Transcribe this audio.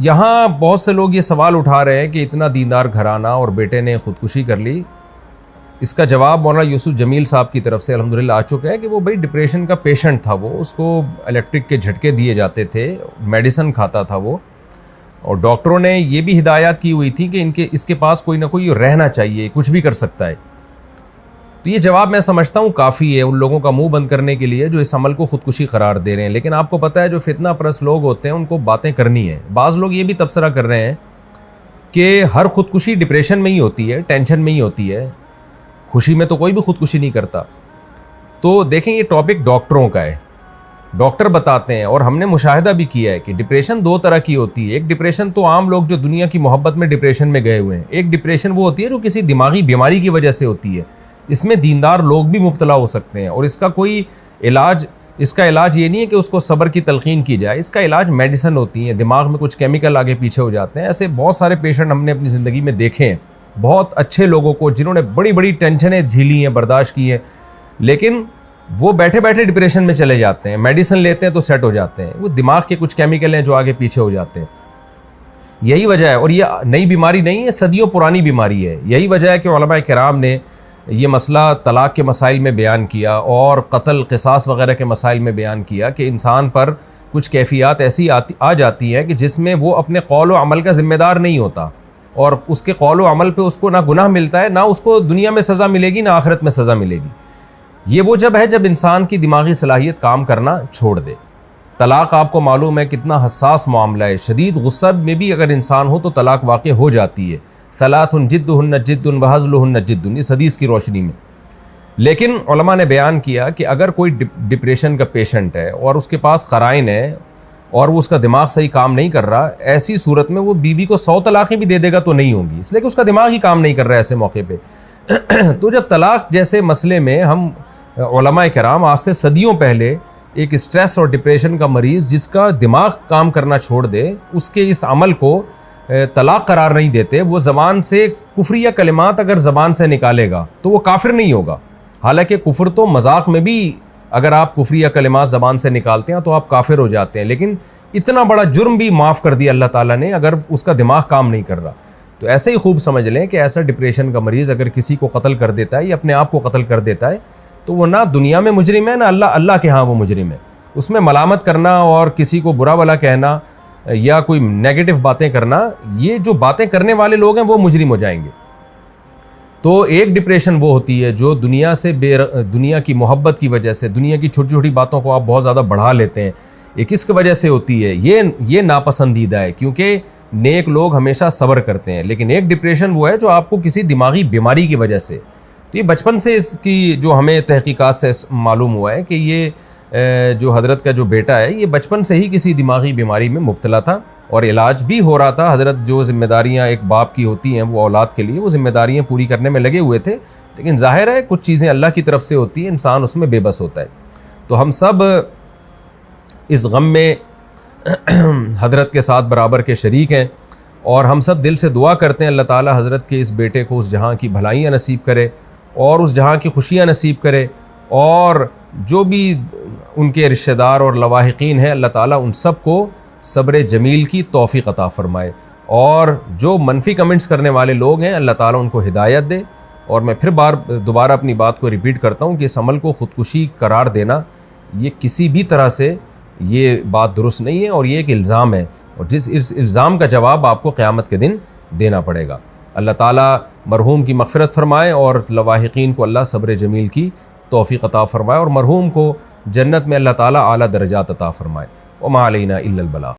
یہاں بہت سے لوگ یہ سوال اٹھا رہے ہیں کہ اتنا دیندار گھرانہ اور بیٹے نے خودکشی کر لی. اس کا جواب مولانا یوسف جمیل صاحب کی طرف سے الحمدللہ آ چکا ہے کہ وہ بھائی ڈپریشن کا پیشنٹ تھا, وہ اس کو الیکٹرک کے جھٹکے دیے جاتے تھے, میڈیسن کھاتا تھا وہ, اور ڈاکٹروں نے یہ بھی ہدایات کی ہوئی تھی کہ اس کے پاس کوئی نہ کوئی رہنا چاہیے, کچھ بھی کر سکتا ہے. تو یہ جواب میں سمجھتا ہوں کافی ہے ان لوگوں کا منہ بند کرنے کے لیے جو اس عمل کو خودکشی قرار دے رہے ہیں. لیکن آپ کو پتہ ہے جو فتنہ پرست لوگ ہوتے ہیں ان کو باتیں کرنی ہے. بعض لوگ یہ بھی تبصرہ کر رہے ہیں کہ ہر خودکشی ڈپریشن میں ہی ہوتی ہے, ٹینشن میں ہی ہوتی ہے, خوشی میں تو کوئی بھی خودکشی نہیں کرتا. تو دیکھیں یہ ٹاپک ڈاکٹروں کا ہے, ڈاکٹر بتاتے ہیں, اور ہم نے مشاہدہ بھی کیا ہے کہ ڈپریشن دو طرح کی ہوتی ہے. ایک ڈپریشن تو عام لوگ جو دنیا کی محبت میں ڈپریشن میں گئے ہوئے ہیں, ایک ڈپریشن وہ ہوتی ہے جو کسی دماغی بیماری کی وجہ سے ہوتی ہے. اس میں دیندار لوگ بھی مبتلا ہو سکتے ہیں, اور اس کا کوئی علاج, اس کا علاج یہ نہیں ہے کہ اس کو صبر کی تلقین کی جائے, اس کا علاج میڈیسن ہوتی ہیں, دماغ میں کچھ کیمیکل آگے پیچھے ہو جاتے ہیں. ایسے بہت سارے پیشنٹ ہم نے اپنی زندگی میں دیکھے ہیں, بہت اچھے لوگوں کو جنہوں نے بڑی بڑی ٹینشنیں جھیلی ہیں, برداشت کی ہیں, لیکن وہ بیٹھے بیٹھے ڈپریشن میں چلے جاتے ہیں. میڈیسن لیتے ہیں تو سیٹ ہو جاتے ہیں, وہ دماغ کے کچھ کیمیکل ہیں جو آگے پیچھے ہو جاتے ہیں. یہی وجہ ہے, اور یہ نئی بیماری نہیں ہے, صدیوں پرانی بیماری ہے. یہی وجہ ہے کہ علماء کرام نے یہ مسئلہ طلاق کے مسائل میں بیان کیا اور قتل قصاص وغیرہ کے مسائل میں بیان کیا کہ انسان پر کچھ کیفیات ایسی آ جاتی ہیں کہ جس میں وہ اپنے قول و عمل کا ذمہ دار نہیں ہوتا, اور اس کے قول و عمل پہ اس کو نہ گناہ ملتا ہے, نہ اس کو دنیا میں سزا ملے گی, نہ آخرت میں سزا ملے گی. یہ وہ جب ہے جب انسان کی دماغی صلاحیت کام کرنا چھوڑ دے. طلاق آپ کو معلوم ہے کتنا حساس معاملہ ہے, شدید غصہ میں بھی اگر انسان ہو تو طلاق واقع ہو جاتی ہے. ثلاث جدہن جد وہزلہن جد, اس حدیث کی روشنی میں. لیکن علماء نے بیان کیا کہ اگر کوئی ڈپریشن کا پیشنٹ ہے اور اس کے پاس قرائن ہے اور وہ اس کا دماغ صحیح کام نہیں کر رہا, ایسی صورت میں وہ بیوی کو 100 طلاقیں بھی دے دے گا تو نہیں ہوں گی, اس لیے کہ اس کا دماغ ہی کام نہیں کر رہا ہے ایسے موقع پہ. تو جب طلاق جیسے مسئلے میں ہم علماء کرام آج سے صدیوں پہلے ایک اسٹریس اور ڈپریشن کا مریض جس کا دماغ کام کرنا چھوڑ دے, اس کے اس عمل کو طلاق قرار نہیں دیتے. وہ زبان سے کفریہ کلمات اگر زبان سے نکالے گا تو وہ کافر نہیں ہوگا, حالانکہ کفر تو مذاق میں بھی اگر آپ کفریہ کلمات زبان سے نکالتے ہیں تو آپ کافر ہو جاتے ہیں. لیکن اتنا بڑا جرم بھی معاف کر دیا اللہ تعالیٰ نے اگر اس کا دماغ کام نہیں کر رہا. تو ایسے ہی خوب سمجھ لیں کہ ایسا ڈپریشن کا مریض اگر کسی کو قتل کر دیتا ہے یا اپنے آپ کو قتل کر دیتا ہے تو وہ نہ دنیا میں مجرم ہے, نہ اللہ کے ہاں وہ مجرم ہے. اس میں ملامت کرنا اور کسی کو برا بھلا کہنا یا کوئی نیگیٹو باتیں کرنا, یہ جو باتیں کرنے والے لوگ ہیں وہ مجرم ہو جائیں گے. تو ایک ڈپریشن وہ ہوتی ہے جو دنیا سے دنیا کی محبت کی وجہ سے دنیا کی چھوٹی چھوٹی باتوں کو آپ بہت زیادہ بڑھا لیتے ہیں, یہ کس کی وجہ سے ہوتی ہے, یہ ناپسندیدہ ہے, کیونکہ نیک لوگ ہمیشہ صبر کرتے ہیں. لیکن ایک ڈپریشن وہ ہے جو آپ کو کسی دماغی بیماری کی وجہ سے, تو یہ بچپن سے اس کی جو ہمیں تحقیقات سے معلوم ہوا ہے کہ یہ جو حضرت کا جو بیٹا ہے یہ بچپن سے ہی کسی دماغی بیماری میں مبتلا تھا اور علاج بھی ہو رہا تھا. حضرت جو ذمہ داریاں ایک باپ کی ہوتی ہیں وہ اولاد کے لیے وہ ذمہ داریاں پوری کرنے میں لگے ہوئے تھے. لیکن ظاہر ہے کچھ چیزیں اللہ کی طرف سے ہوتی ہیں, انسان اس میں بے بس ہوتا ہے. تو ہم سب اس غم میں حضرت کے ساتھ برابر کے شریک ہیں, اور ہم سب دل سے دعا کرتے ہیں اللہ تعالیٰ حضرت کے اس بیٹے کو اس جہاں کی بھلائیاں نصیب کرے اور اس جہاں کی خوشیاں نصیب کرے, اور جو بھی ان کے رشتہ دار اور لواحقین ہیں اللہ تعالیٰ ان سب کو صبر جمیل کی توفیق عطا فرمائے, اور جو منفی کمنٹس کرنے والے لوگ ہیں اللہ تعالیٰ ان کو ہدایت دے. اور میں پھر دوبارہ اپنی بات کو ریپیٹ کرتا ہوں کہ اس عمل کو خودکشی قرار دینا یہ کسی بھی طرح سے یہ بات درست نہیں ہے, اور یہ ایک الزام ہے, اور اس الزام کا جواب آپ کو قیامت کے دن دینا پڑے گا. اللہ تعالیٰ مرحوم کی مغفرت فرمائے اور لواحقین کو اللہ صبر جمیل کی توفیق عطا فرمائے, اور مرحوم کو جنت میں اللہ تعالیٰ اعلیٰ درجات عطا فرمائے. وما علینا الا البلاغ.